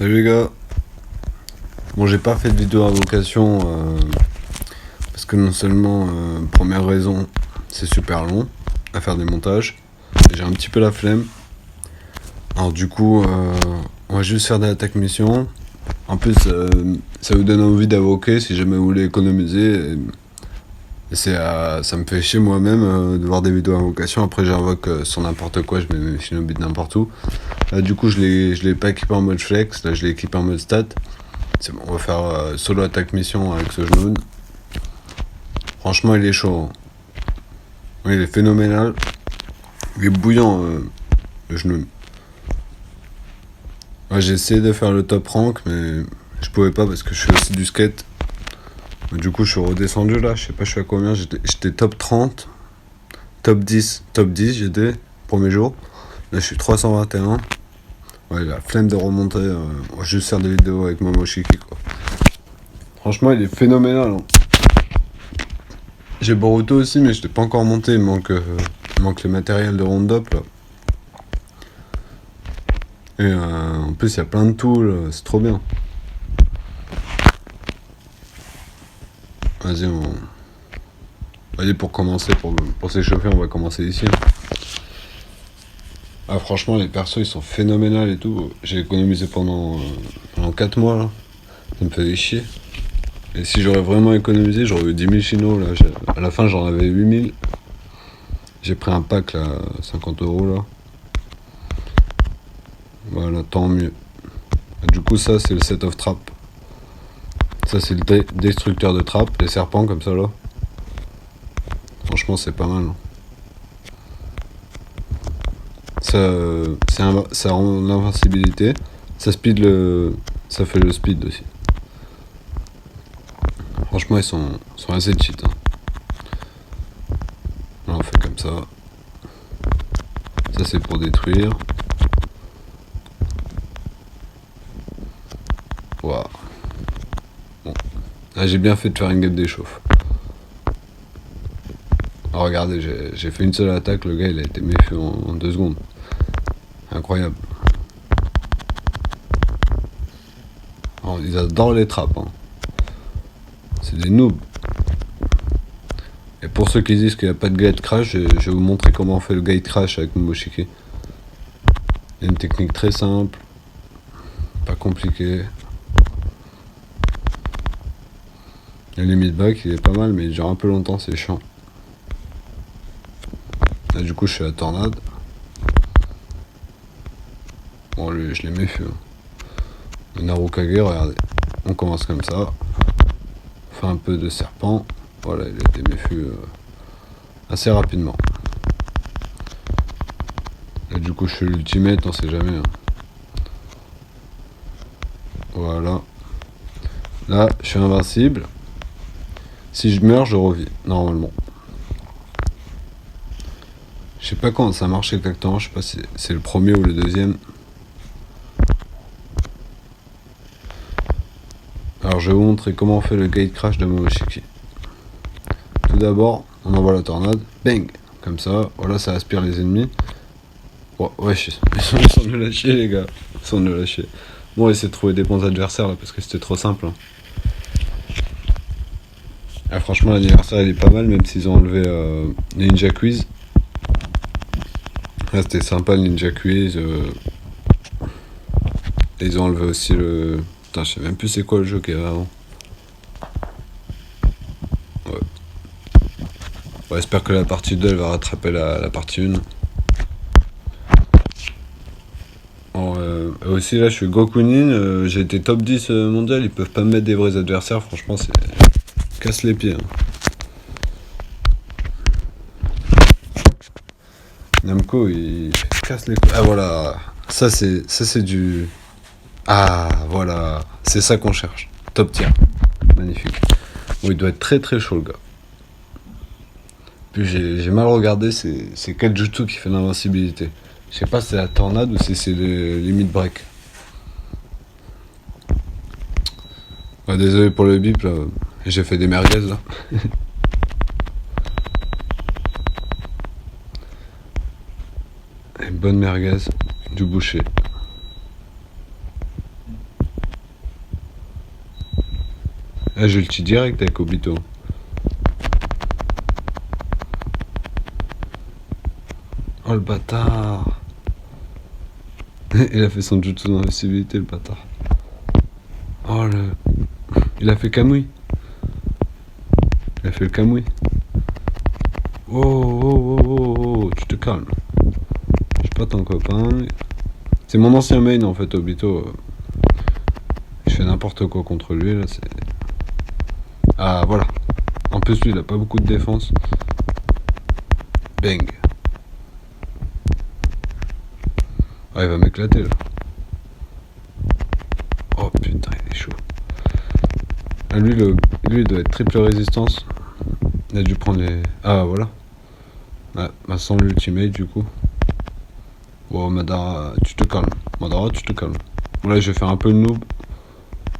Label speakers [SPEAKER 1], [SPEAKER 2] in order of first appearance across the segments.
[SPEAKER 1] Salut les gars. Bon, j'ai pas fait de vidéo à vocation parce que non seulement, première raison, c'est super long à faire des montages. Et j'ai un petit peu la flemme. Alors du coup, on va juste faire des attaques missions. En plus, ça vous donne envie d'avoquer si jamais vous voulez économiser. Et ça me fait chier moi-même de voir des vidéos à vocation. Après, j'invoque sur n'importe quoi, je mets mes Shinobi de n'importe où. Là, du coup, je l'ai pas équipé en mode flex. Là, je l'ai équipé en mode stat. C'est bon, on va faire solo attaque mission avec ce genou. Franchement, il est chaud. Hein. Oui, il est phénoménal. Il est bouillant, le genou. Ouais, j'ai essayé de faire le top rank, mais je pouvais pas parce que je fais aussi du skate. Du coup, je suis redescendu là. Je sais pas, je suis à combien. J'étais top 30, top 10, j'étais, premier jour. Là, je suis 321. Ouais, la flemme de remonter. On va juste faire des vidéos avec Momoshiki, quoi. Franchement, il est phénoménal. Hein. J'ai Boruto aussi, mais je l'ai pas encore monté. Il manque les matériels de Roundup là. Et en plus, il y a plein de tools, c'est trop bien. Vas-y, Vas-y, pour commencer, pour s'échauffer, on va commencer ici. Ah, franchement, les persos ils sont phénoménales et tout. J'ai économisé pendant 4 mois là. Ça me faisait chier. Et si j'aurais vraiment économisé, j'aurais eu 10 000 chinos là. À la fin, j'en avais 8 000. J'ai pris un pack là, 50 € là. Voilà, tant mieux. Et du coup, ça c'est le set of trap. Ça c'est le destructeur de trappes, les serpents comme ça là. Franchement, c'est pas mal. Hein. Ça rend l'invincibilité. Ça fait le speed aussi. Franchement, ils sont assez cheat. Hein. Là, on fait comme ça. Ça, c'est pour détruire. Waouh. Bon. Là, j'ai bien fait de faire une guêpe d'échauffe. Alors, regardez, j'ai fait une seule attaque. Le gars, il a été méfiant en 2 secondes. Incroyable. Alors, ils adorent les trappes. Hein. C'est des noobs. Et pour ceux qui disent qu'il n'y a pas de gate crash, je vais vous montrer comment on fait le gate crash avec Momoshiki. Il y a une technique très simple, pas compliquée. Le limit back il est pas mal, mais il dure un peu longtemps, c'est chiant. Là du coup je suis à tornade. Bon lui je l'ai méfié. Le Narukage, regardez. On commence comme ça. On fait un peu de serpent. Voilà, il a été méfié assez rapidement. Là du coup je fais l'ultimate, on sait jamais. Hein. Voilà. Là je suis invincible. Si je meurs je revis, normalement. Je sais pas quand ça marche exactement, je sais pas si c'est le premier ou le deuxième. Alors je vais vous montrer comment on fait le gate crash de Momoshiki. Tout d'abord, on envoie la tornade, bang, comme ça, voilà ça aspire les ennemis. Oh, ouais, ils sont nuls à chier les gars, ils sont nuls à chier. Bon, on va essayer de trouver des bons adversaires là parce que c'était trop simple. Hein. Ah, franchement l'adversaire il est pas mal même s'ils ont enlevé Ninja Quiz. Là c'était sympa le Ninja Quiz. Et ils ont enlevé aussi le... Putain je sais même plus c'est quoi le jeu qu'il y avait avant. Ouais. Bon, j'espère que la partie 2 elle va rattraper la partie 1. Bon, aussi là je suis Gokunin, j'ai été top 10 mondial, ils peuvent pas me mettre des vrais adversaires, franchement c'est... Casse les pieds. Hein. Namco il casse les couilles. Ah voilà, ça c'est du... Ah voilà, c'est ça qu'on cherche. Top tier. Magnifique. Bon, il doit être très très chaud le gars. Puis j'ai mal regardé, c'est quel jutsu qui fait l'invincibilité. Je sais pas si c'est la tornade ou si c'est le limit break. Ah, désolé pour le bip là, j'ai fait des merguez là. Une bonne merguez du boucher. Ah, je le tue direct avec Obito. Oh le bâtard. Il a fait son jutsu d'invisibilité, le bâtard. Oh le... Il a fait Kamui. Il a fait le Kamui. Oh, oh, oh, oh, oh, tu te calmes. Je suis pas ton copain. C'est mon ancien main en fait, Obito. Je fais n'importe quoi contre lui là, c'est... Ah voilà. En plus lui il a pas beaucoup de défense. Bang. Ah il va m'éclater là. Oh putain il est chaud. Ah, lui il doit être triple résistance. Il a dû prendre les... Ah voilà. Ah, bah, sans l'ultimate du coup. Bon Madara, tu te calmes. Madara, tu te calmes. Bon là je vais faire un peu le noob.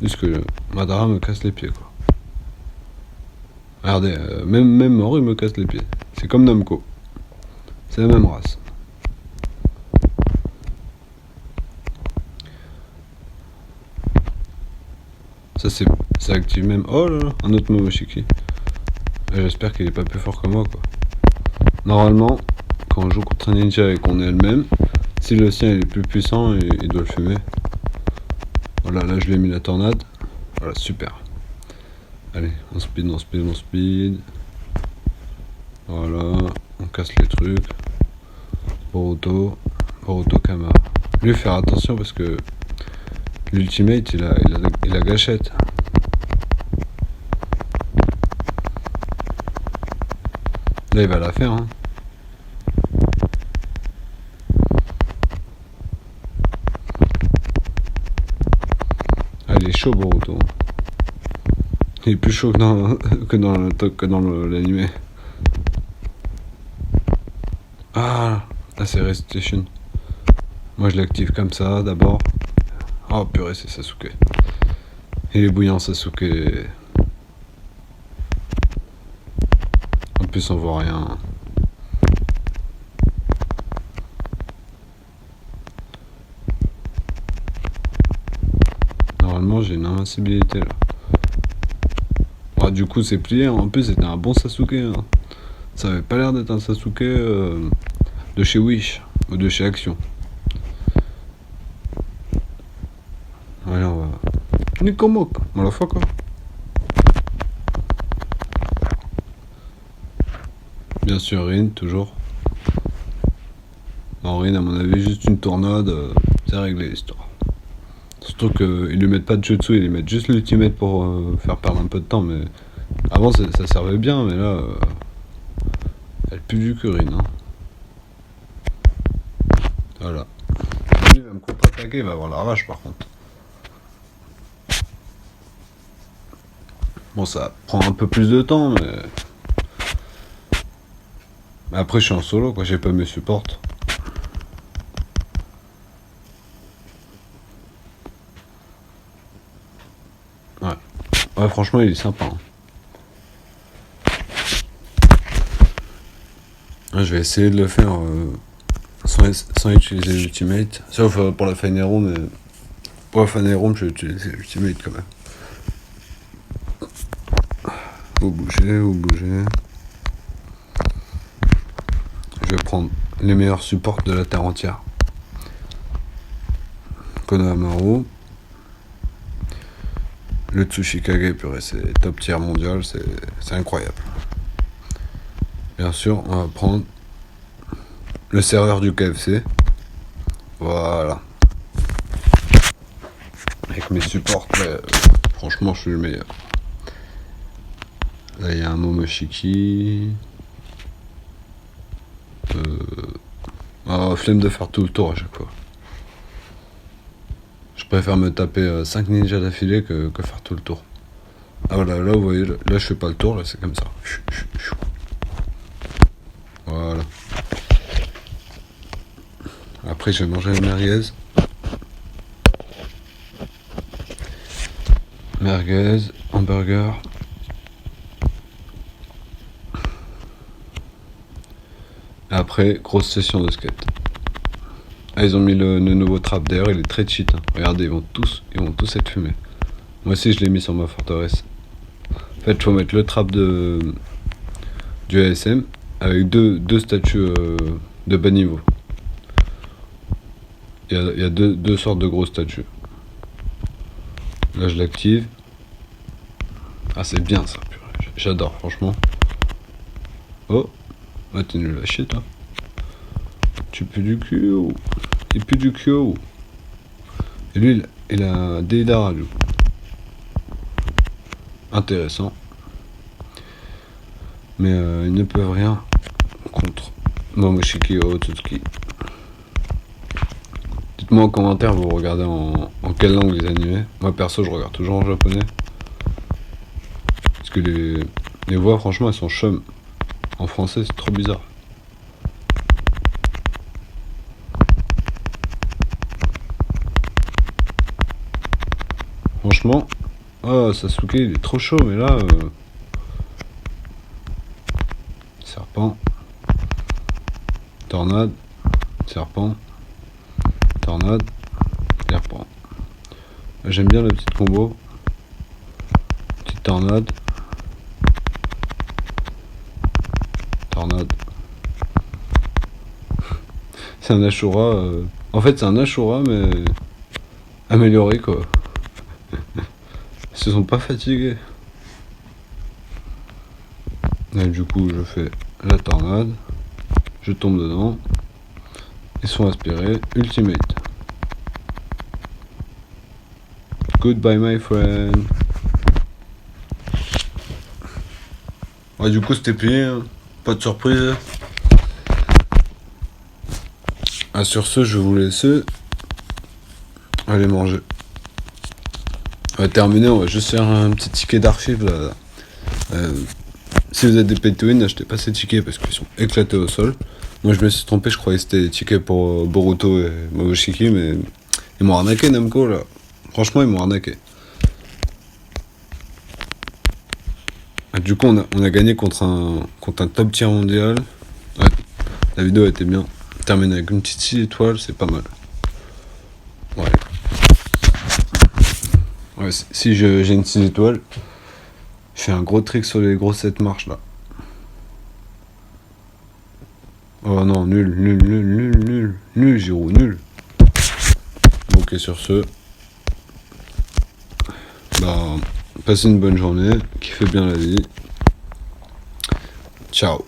[SPEAKER 1] Juste que Madara me casse les pieds quoi. Regardez, même mort il me casse les pieds. C'est comme Namco. C'est la même race. Ça active même... Oh là là, un autre Momoshiki. J'espère qu'il est pas plus fort que moi quoi. Normalement, quand on joue contre un ninja et qu'on est elle-même, si le sien est plus puissant, il doit le fumer. Voilà, là je lui ai mis la tornade. Voilà, super. Allez, on speed, on speed, on speed. Voilà, on casse les trucs. Boruto Kama. Lui faire attention parce que l'ultimate il a gâchette. Là il va la faire hein. Ah, il est chaud Boruto. Il est plus chaud que dans l'animé. Ah, là c'est Restitution. Moi je l'active comme ça d'abord. Oh purée c'est Sasuke. Il est bouillant Sasuke. En plus on voit rien. Normalement j'ai une invincibilité là. Ah, du coup c'est plié, en plus c'était un bon Sasuke hein. Ça avait pas l'air d'être un Sasuke de chez Wish ou de chez Action. Allez on va... Nikomok, motherfucker. Bien sûr Rin, toujours. Non Rin à mon avis juste une tornade, c'est réglé l'histoire. Surtout qu'ils lui mettent pas de jutsu, ils lui mettent juste l'ultimate pour faire perdre un peu de temps, mais... Avant ça servait bien, mais là... Elle pue du curine, hein. Voilà. Lui il va me contre-attaquer, il va avoir la rage par contre. Bon ça prend un peu plus de temps, mais... Après je suis en solo, quoi, j'ai pas mes supports. Ouais, franchement il est sympa. Hein. Je vais essayer de le faire sans utiliser l'ultimate. Sauf pour la Final Room, mais pour la Final Room, je vais utiliser l'ultimate quand même. Où bouger. Je vais prendre les meilleurs supports de la Terre entière. Konohamaru. Le Tsushikage, purée, c'est top tier mondial, c'est incroyable. Bien sûr, on va prendre le serreur du KFC. Voilà. Avec mes supports, franchement, je suis le meilleur. Là, il y a un Momoshiki. Flemme de faire tout le tour à chaque fois. Je préfère me taper 5 ninjas d'affilée que faire tout le tour. Ah voilà, là vous voyez, là je fais pas le tour, là c'est comme ça. Voilà. Après je vais manger la merguez. Merguez, hamburger. Et après, grosse session de skate. Ah, ils ont mis le nouveau trap, d'ailleurs il est très cheat. Hein. Regardez, ils vont tous être fumés. Moi aussi je l'ai mis sur ma forteresse. En fait, faut mettre le trap du ASM avec deux statues de bas niveau. Il y a deux sortes de grosses statues. Là, je l'active. Ah, c'est bien ça, purée. J'adore, franchement. Oh, ah, t'es nul à chier, toi. Tu pues du cul, oh. Il pue du cul, oh. Et lui, il a des dards, du coup. Intéressant. Mais ils ne peuvent rien contre Momoshiki Otsutsuki. Dites-moi en commentaire, vous regardez en quelle langue les animés. Moi perso, je regarde toujours en japonais. Parce que les voix, franchement, elles sont chum. En français, c'est trop bizarre. Franchement, oh, Sasuke, il est trop chaud, mais là... serpent. Tornade. Serpent. Tornade. Serpent. J'aime bien la petite combo. Petite tornade. Tornade. C'est un Ashura. En fait, c'est un Ashura, mais amélioré, quoi. Ils se sont pas fatigués. Et du coup, je fais la tornade. Je tombe dedans. Ils sont aspirés. Ultimate. Goodbye, my friend. Ouais, du coup, c'était plié. Hein. Pas de surprise. Ah, sur ce, je vais vous laisser. Allez manger. On va terminer, on va juste faire un petit ticket d'archives là. Si vous êtes des pay to win, n'achetez pas ces tickets parce qu'ils sont éclatés au sol. Moi je me suis trompé, je croyais que c'était des tickets pour Boruto et Momoshiki, mais ils m'ont arnaqué Namco là. Franchement, ils m'ont arnaqué. Du coup, on a gagné contre un top tier mondial. Ouais, la vidéo était bien. Terminé avec une petite 6 étoiles, c'est pas mal. Ouais. Ouais, si j'ai une 6 étoiles, je fais un gros trick sur les grosses 7 marches là. Oh non, nul, Giro, nul. Ok, sur ce, bah, passez une bonne journée, kiffez bien la vie. Ciao.